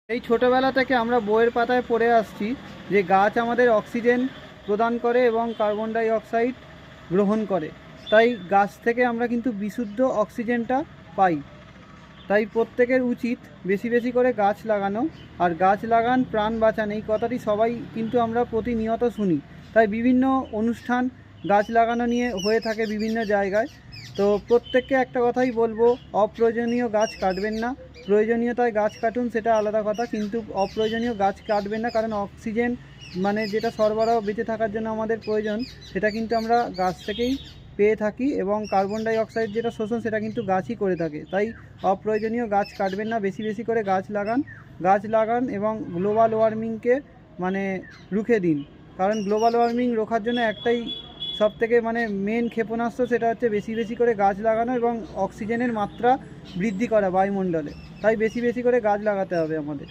এই ছোটোবেলা থেকে আমরা বইয়ের পাতায় পড়ে আসছি যে গাছ আমাদের অক্সিজেন প্রদান করে এবং কার্বন ডাই অক্সাইড গ্রহণ করে। তাই গাছ থেকে আমরা কিন্তু বিশুদ্ধ অক্সিজেনটা পাই। তাই প্রত্যেকের উচিত বেশি বেশি করে গাছ লাগানো। আর গাছ লাগান প্রাণ বাঁচান, এই কথাটি সবাই কিন্তু আমরা প্রতিনিয়ত শুনি। তাই বিভিন্ন অনুষ্ঠান গাছ লাগানো নিয়ে হয়ে থাকে বিভিন্ন জায়গায়। তো প্রত্যেককে একটা কথাই বলবো, অপ্রয়োজনীয় গাছ কাটবেন না। প্রয়োজনীয়তায় গাছ কাটুন, সেটা আলাদা কথা, কিন্তু অপ্রয়োজনীয় গাছ কাটবেন না। কারণ অক্সিজেন মানে যেটা সরবরাহ বেঁচে থাকার জন্য আমাদের প্রয়োজন, সেটা কিন্তু আমরা গাছ থেকেই পেয়ে থাকি, এবং কার্বন ডাই অক্সাইড যেটা শোষণ সেটা কিন্তু গাছই করে থাকে। তাই অপ্রয়োজনীয় গাছ কাটবেন না, বেশি বেশি করে গাছ লাগান এবং গ্লোবাল ওয়ার্মিংকে মানে রুখে দিন। কারণ গ্লোবাল ওয়ার্মিং রোখার জন্য একটাই সবথেকে মেন ক্ষেপণাস্ত্র, সেটা হচ্ছে বেশি বেশি করে গাছ লাগানো এবং অক্সিজেনের মাত্রা বৃদ্ধি করা বায়ুমণ্ডলে। তাই বেশি বেশি করে গাছ লাগাতে হবে আমাদের।